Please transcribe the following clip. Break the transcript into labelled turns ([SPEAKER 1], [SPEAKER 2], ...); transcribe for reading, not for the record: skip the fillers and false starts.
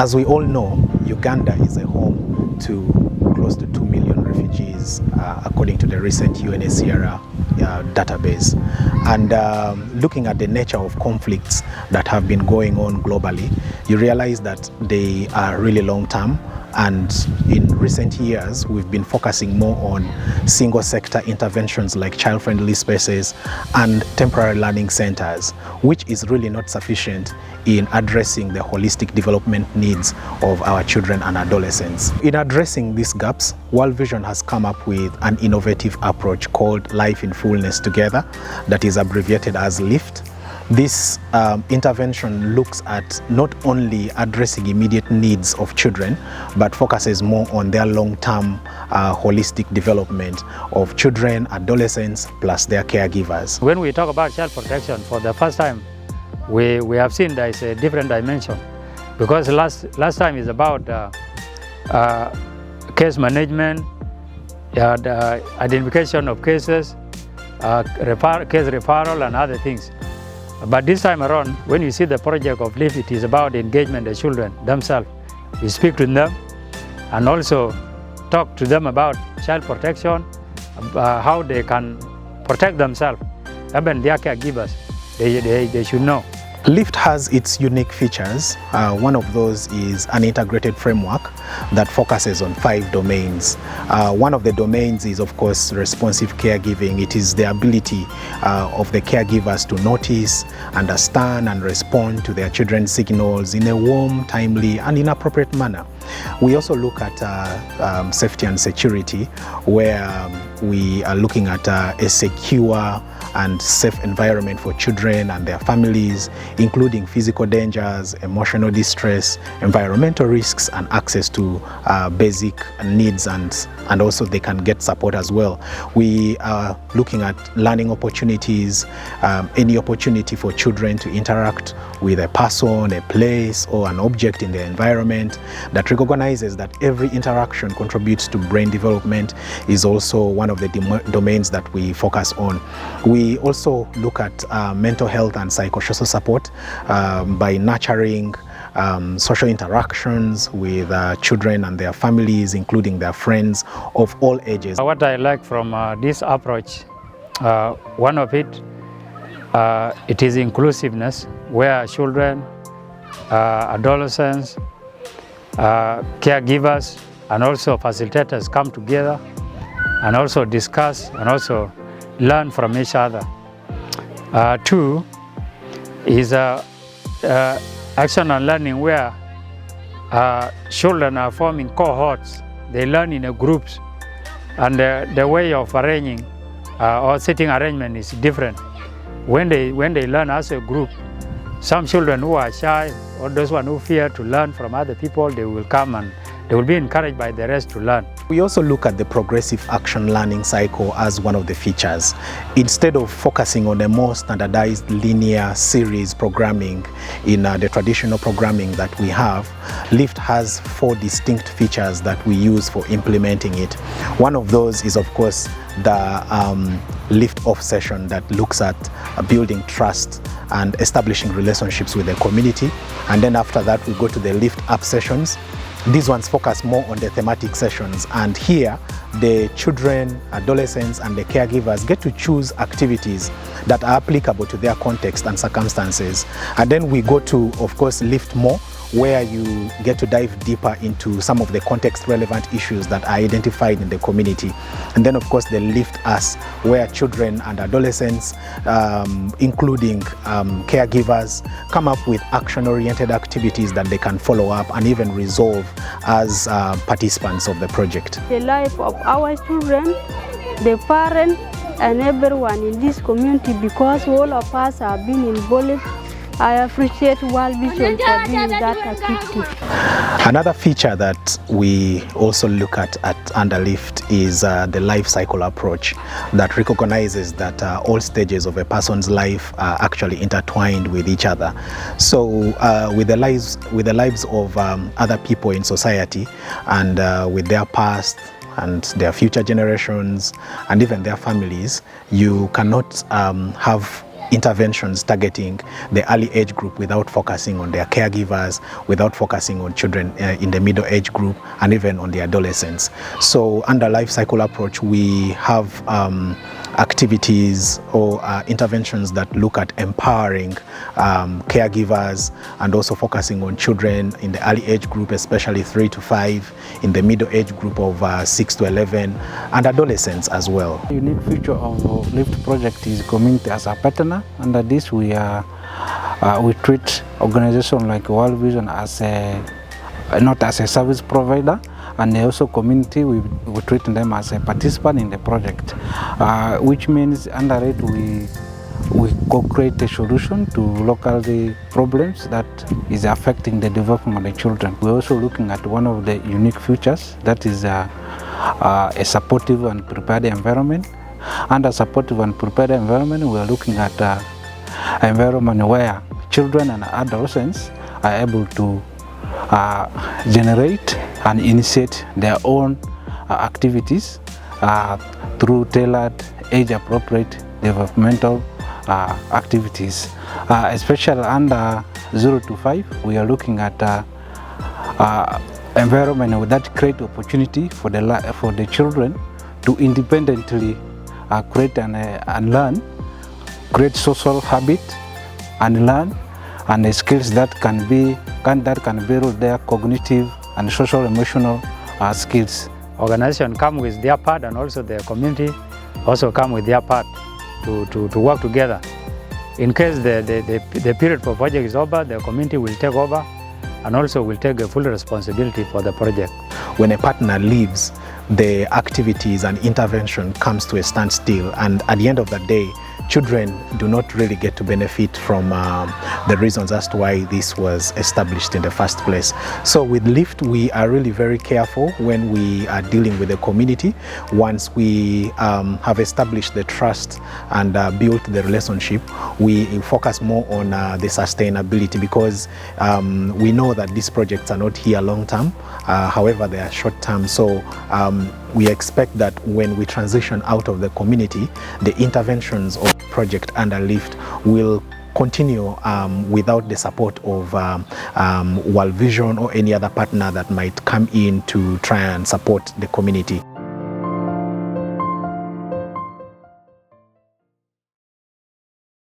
[SPEAKER 1] As we all know, Uganda is a home to close to 2 million refugees, according to the recent UNHCR database. And looking at the nature of conflicts that have been going on globally, you realize that they are really long-term. And in recent years, we've been focusing more on single sector interventions like child-friendly spaces and temporary learning centers, which is really not sufficient in addressing the holistic development needs of our children and adolescents. In addressing these gaps, World Vision has come up with an innovative approach called Life in Fullness Together, that is abbreviated as LIFT. This intervention looks at not only addressing immediate needs of children, but focuses more on their long-term holistic development of children, adolescents, plus their caregivers.
[SPEAKER 2] When we talk about child protection, for the first time, we have seen there is a different dimension, because last time is about case management, the identification of cases, case referral and other things. But this time around, when you see the project of LIFT, it is about engagement of the children themselves. We speak to them and also talk to them about child protection, how they can protect themselves, even their caregivers. They should know.
[SPEAKER 1] LIFT has its unique features. One of those is an integrated framework that focuses on 5 domains. One of the domains is, of course, responsive caregiving. It is the ability of the caregivers to notice, understand, and respond to their children's signals in a warm, timely, and inappropriate manner. We also look at safety and security, where we are looking at a secure and safe environment for children and their families, including physical dangers, emotional distress, environmental risks, and access to basic needs, and also they can get support as well. We are looking at learning opportunities, any opportunity for children to interact with a person, a place, or an object in their environment that recognizes that every interaction contributes to brain development is also one of the domains that we focus on. We also look at mental health and psychosocial support by nurturing social interactions with children and their families, including their friends of all ages.
[SPEAKER 2] What I like from this approach, one of it is inclusiveness, where children, adolescents, caregivers, and also facilitators come together and also discuss and also learn from each other. 2 is action and learning, where children are forming cohorts. They learn in groups, and the way of arranging or sitting arrangement is different. When they learn as a group, some children who are shy or those who fear to learn from other people, they will come and they will be encouraged by the rest to learn.
[SPEAKER 1] We also look at the progressive action learning cycle as one of the features. Instead of focusing on a more standardized linear series programming in the traditional programming that we have, LIFT has 4 distinct features that we use for implementing it. One of those is, of course, the LIFT off session that looks at building trust and establishing relationships with the community. And then after that, we go to the LIFT up sessions. These ones focus more on the thematic sessions, and here the children, adolescents, and the caregivers get to choose activities that are applicable to their context and circumstances. And then we go to, of course, LIFT more, where you get to dive deeper into some of the context-relevant issues that are identified in the community. And then, of course, the LIFT Us, where children and adolescents, including caregivers, come up with action-oriented activities that they can follow up and even resolve as participants of the project.
[SPEAKER 3] The life of our children, the parents, and everyone in this community, because all of us have been involved. I appreciate World Vision for doing that activity.
[SPEAKER 1] Another feature that we also look at under LIFT is the life cycle approach that recognizes that all stages of a person's life are actually intertwined with each other. So with the lives of other people in society, and with their past and their future generations and even their families, you cannot have interventions targeting the early age group without focusing on their caregivers, without focusing on children in the middle age group, and even on the adolescents. So under life cycle approach, we have activities or interventions that look at empowering caregivers and also focusing on children in the early age group, especially 3 to 5, in the middle age group of 6 to 11, and adolescents as well.
[SPEAKER 4] The unique feature of LIFT project is community as a partner. Under this, we treat organizations like World Vision as not as a service provider, and also community, we treat them as a participant in the project, which means under it we co-create a solution to local problems that is affecting the development of the children. We're also looking at one of the unique features, that is a supportive and prepared environment. Under supportive and prepared environment, we are looking at an environment where children and adolescents are able to generate and initiate their own activities through tailored, age-appropriate developmental activities. Especially under 0 to 5, we are looking at environment that create opportunity for the children to independently create and learn, create social habit and learn, and the skills that can build their cognitive and social emotional skills.
[SPEAKER 2] Organization come with their part, and also the community also come with their part to work together. In case the period for project is over, the community will take over and also will take a full responsibility for the project.
[SPEAKER 1] When a partner leaves, the activities and intervention comes to a standstill, and at the end of the day, children do not really get to benefit from the reasons as to why this was established in the first place. So with LIFT, we are really very careful when we are dealing with the community. Once we have established the trust and built the relationship, we focus more on the sustainability, because we know that these projects are not here long term, however they are short term. So we expect that when we transition out of the community, the interventions of project under LIFT will continue without the support of World Vision or any other partner that might come in to try and support the community.